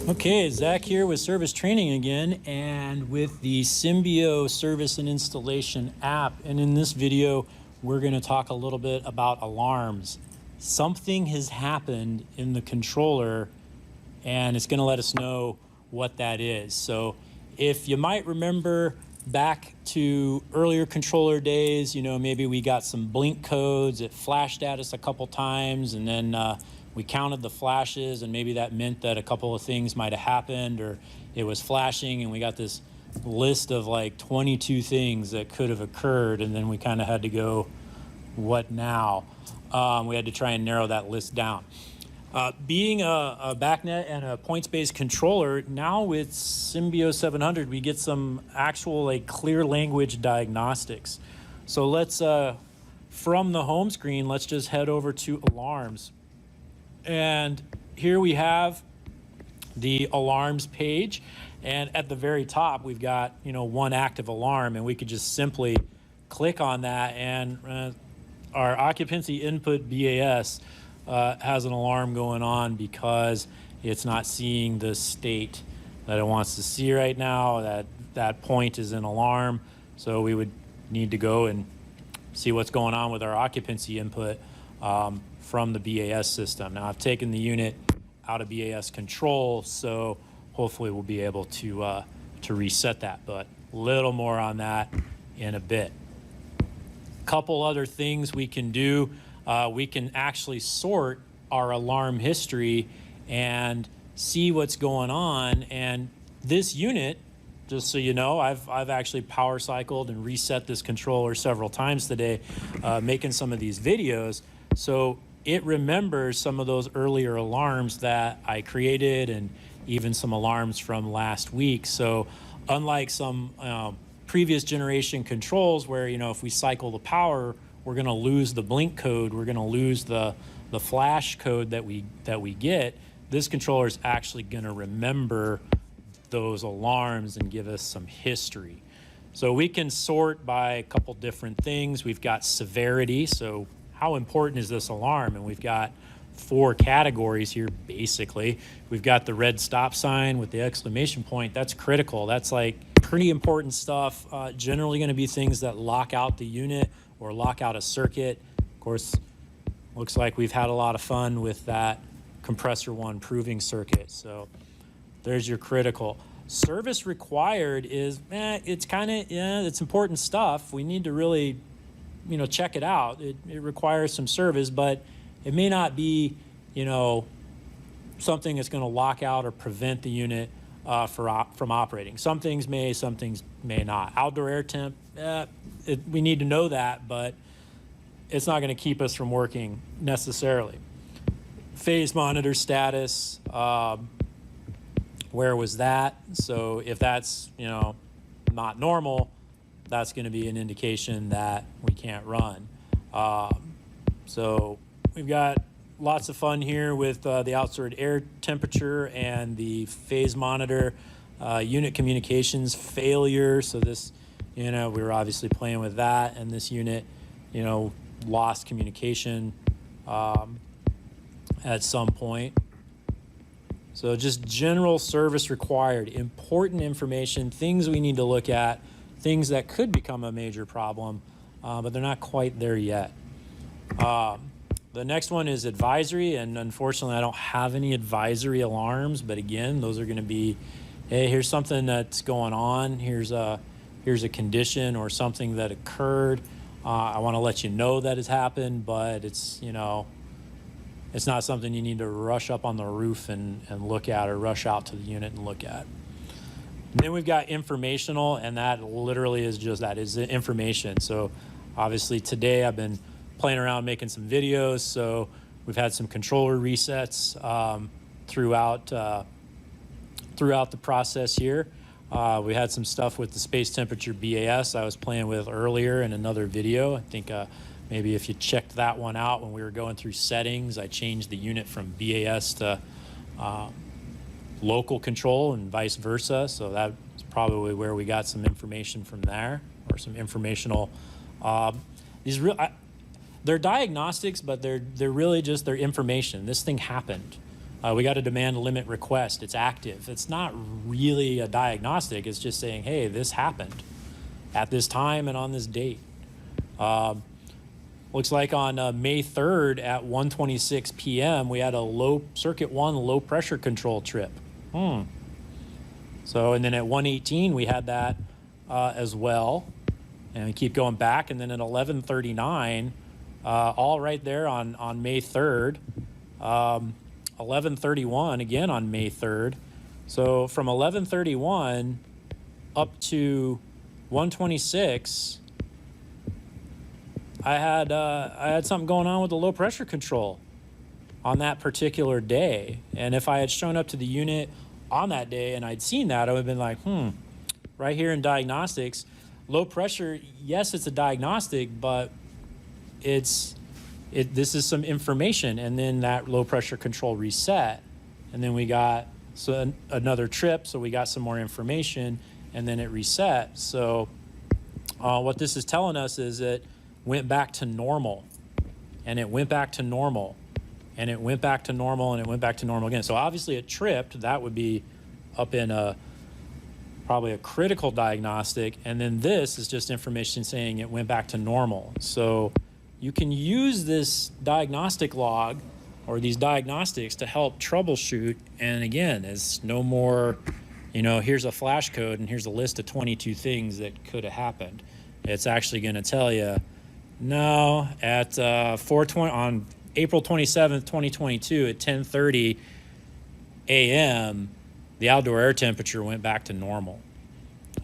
Okay, Zach here with Service Training again, and with the Symbio Service and Installation app. And in this video, we're going to talk a little bit about alarms. Something has happened in the controller, and it's going to let us know what that is. So if you might remember back to earlier controller days, maybe we got some blink codes. It flashed at us a couple times, and then we counted the flashes, and maybe that meant that a couple of things might have happened, or it was flashing and we got this list of like 22 things that could have occurred, and then we kind of had to go, what now? We had to try and narrow that list down. Being a BACnet and a points-based controller, now with Symbio 700, we get some actual clear language diagnostics. So let's, from the home screen, let's just head over to alarms. And here we have the alarms page, and at the very top we've got one active alarm, and we could just simply click on that, and our occupancy input BAS has an alarm going on because it's not seeing the state that it wants to see right now. That point is an alarm, so we would need to go and see what's going on with our occupancy input from the BAS system. Now I've taken the unit out of BAS control, so hopefully we'll be able to reset that, but a little more on that in a bit. Couple other things we can do. We can actually sort our alarm history and see what's going on. And this unit, just so you know, I've actually power cycled and reset this controller several times today, making some of these videos. So it remembers some of those earlier alarms that I created, and even some alarms from last week. So unlike some previous generation controls where, if we cycle the power, we're going to lose the blink code, we're going to lose the flash code that we get, this controller is actually going to remember those alarms and give us some history. So we can sort by a couple different things. We've got severity, so how important is this alarm? And we've got 4 categories here, basically. We've got the red stop sign with the exclamation point. That's critical. That's like pretty important stuff. Generally going to be things that lock out the unit or lock out a circuit. Of course, looks like we've had a lot of fun with that compressor 1 proving circuit. So there's your critical. Service required is, it's kind of, it's important stuff. We need to really, check it out. It requires some service, but it may not be, something that's going to lock out or prevent the unit from operating. Some things may not. Outdoor air temp, we need to know that, but it's not going to keep us from working necessarily. Phase monitor status, where was that? So if that's, not normal, that's going to be an indication that we can't run. So we've got lots of fun here with the outside air temperature and the phase monitor, unit communications failure. So this, we were obviously playing with that, and this unit, lost communication at some point. So just general service required, important information, things we need to look at, things that could become a major problem, but they're not quite there yet. The next one is advisory, and unfortunately I don't have any advisory alarms, but again, those are going to be, hey, here's something that's going on, here's a condition or something that occurred. I want to let you know that has happened, but it's, it's not something you need to rush up on the roof and look at, or rush out to the unit and look at. And then we've got informational, and that literally is just that, is information. So obviously today I've been playing around making some videos, so we've had some controller resets throughout the process here. We had some stuff with the space temperature BAS I was playing with earlier in another video. I think maybe if you checked that one out when we were going through settings, I changed the unit from BAS to local control and vice versa. So that's probably where we got some information from there, or some informational. They're diagnostics, but they're really just their information. This thing happened. We got a demand limit request. It's active. It's not really a diagnostic. It's just saying, hey, this happened at this time and on this date. Looks like on May 3rd at 1:26 p.m. we had a circuit 1 low pressure control trip. So, and then at 1:18 we had that as well. And we keep going back, and then at 11:39, all right there on May 3rd. 11:31 again on May 3rd. So from 11:31 up to 1:26, I had something going on with the low pressure control on that particular day. And if I had shown up to the unit on that day and I'd seen that, I would have been like, right here in diagnostics, low pressure, yes, it's a diagnostic, but this is some information. And then that low pressure control reset. And then we got another trip, so we got some more information, and then it reset. So what this is telling us is it went back to normal, and it went back to normal, and it went back to normal, and it went back to normal again. So obviously it tripped. That would be up in probably a critical diagnostic. And then this is just information saying it went back to normal. So you can use this diagnostic log or these diagnostics to help troubleshoot. And again, it's no more, here's a flash code and here's a list of 22 things that could have happened. It's actually going to tell you, no, at 4:20 on April 27th, 2022 at 10:30 a.m., the outdoor air temperature went back to normal.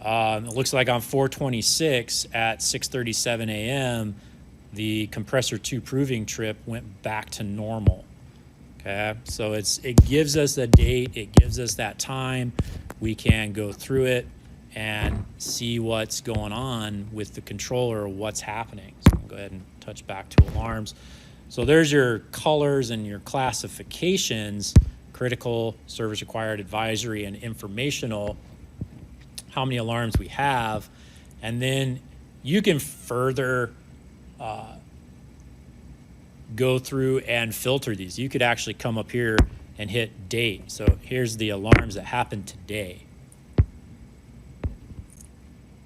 It looks like on 4/26 at 6:37 a.m., the compressor 2 proving trip went back to normal. Okay, so it gives us a date, it gives us that time. We can go through it and see what's going on with the controller, what's happening. So I'll go ahead and touch back to alarms. So there's your colors and your classifications: critical, service required, advisory, and informational, how many alarms we have. And then you can further go through and filter these. You could actually come up here and hit date. So here's the alarms that happened today.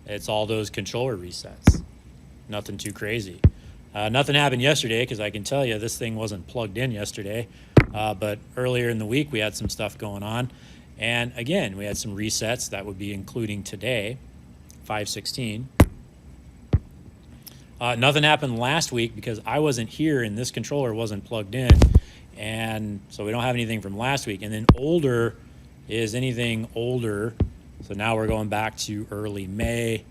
It's all those controller resets. Nothing too crazy. Nothing happened yesterday, because I can tell you this thing wasn't plugged in yesterday. But earlier in the week we had some stuff going on. And again, we had some resets that would be including today, 5/16. Nothing happened last week because I wasn't here and this controller wasn't plugged in. And so we don't have anything from last week. And then older is anything older. So now we're going back to early May.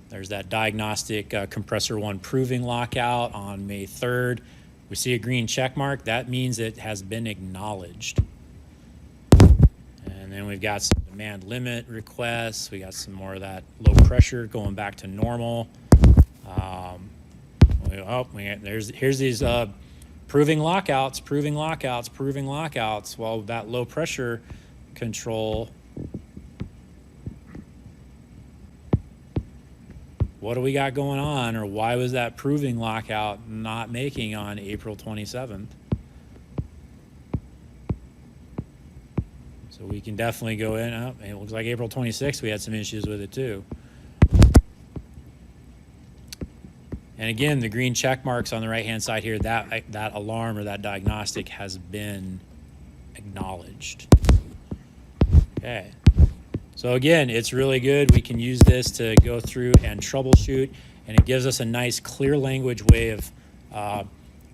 There's that diagnostic compressor 1 proving lockout on May 3rd. We see a green check mark. That means it has been acknowledged. And then we've got some demand limit requests. We got some more of that low pressure going back to normal. Here's these proving lockouts. Well, that low pressure control, what do we got going on, or why was that proving lockout not making on April 27th? So we can definitely go in. It looks like April 26th we had some issues with it too. And again, the green check marks on the right-hand side here, that alarm or that diagnostic has been acknowledged. Okay. So again, it's really good. We can use this to go through and troubleshoot, and it gives us a nice clear language way of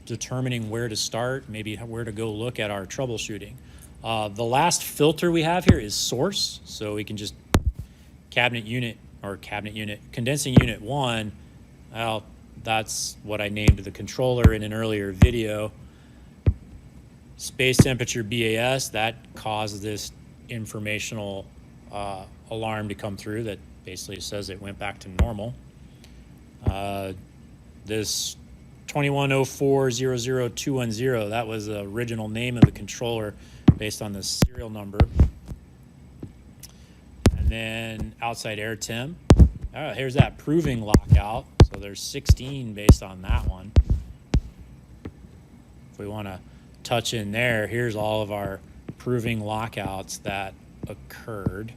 determining where to start, maybe where to go look at our troubleshooting. The last filter we have here is source. So we can just condensing unit 1. Well, that's what I named the controller in an earlier video. Space temperature BAS, that caused this informational alarm to come through that basically says it went back to normal. This 2104000210, that was the original name of the controller based on the serial number. And then outside air temp. Here's that proving lockout. So there's 16 based on that one. if we want to touch in there, here's all of our proving lockouts that occurred.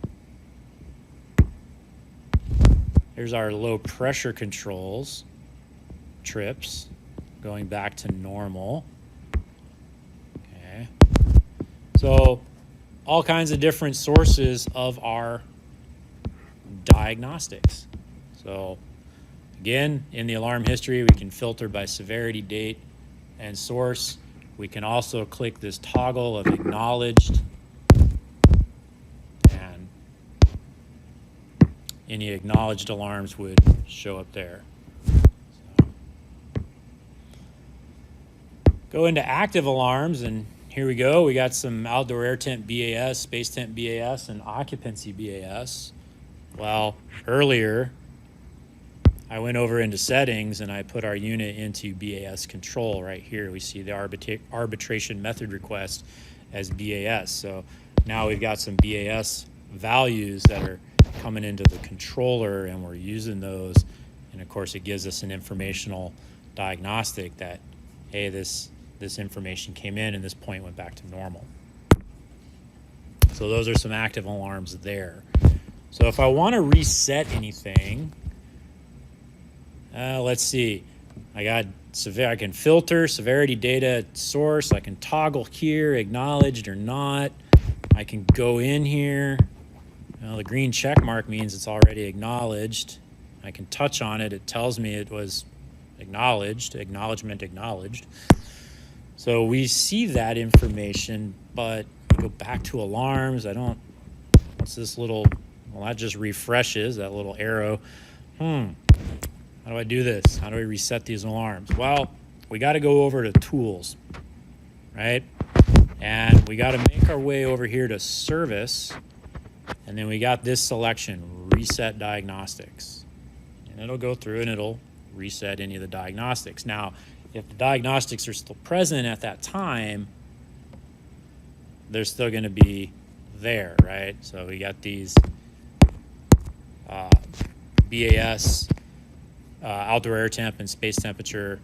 Here's our low pressure controls, trips, going back to normal. Okay. So all kinds of different sources of our diagnostics. So again, in the alarm history, we can filter by severity, date, and source. We can also click this toggle of acknowledged, and any acknowledged alarms would show up there. So, go into active alarms, and here we go. We got some outdoor air temp BAS, space temp BAS, and occupancy BAS. Well, earlier I went over into settings and I put our unit into BAS control right here. We see the arbitration method request as BAS. So now we've got some BAS values that are coming into the controller, and we're using those. And of course, it gives us an informational diagnostic that, hey, this information came in and this point went back to normal. So those are some active alarms there. So if I want to reset anything, let's see. I can filter severity, data, source. I can toggle here, acknowledged or not. I can go in here. Well, the green check mark means it's already acknowledged. I can touch on it. It tells me it was acknowledged, acknowledgement acknowledged. So we see that information, but we go back to alarms. What's this little, well, that just refreshes, that little arrow. How do I do this? How do I reset these alarms? Well, we got to go over to tools, right? And we got to make our way over here to service. And then we got this selection, reset diagnostics. And it'll go through and it'll reset any of the diagnostics. Now, if the diagnostics are still present at that time, they're still going to be there, right? So we got these BAS, outdoor air temp and space temperature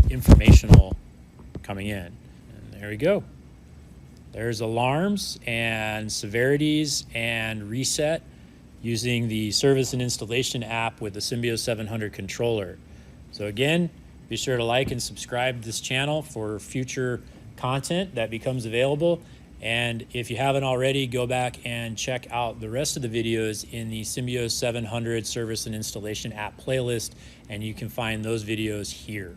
informational coming in. And there we go. There's alarms and severities and reset using the service and installation app with the Symbio 700 controller. So again, be sure to like and subscribe to this channel for future content that becomes available. And if you haven't already, go back and check out the rest of the videos in the Symbio 700 service and installation app playlist, and you can find those videos here.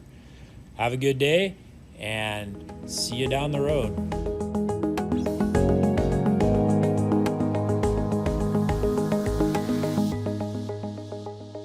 Have a good day and see you down the road.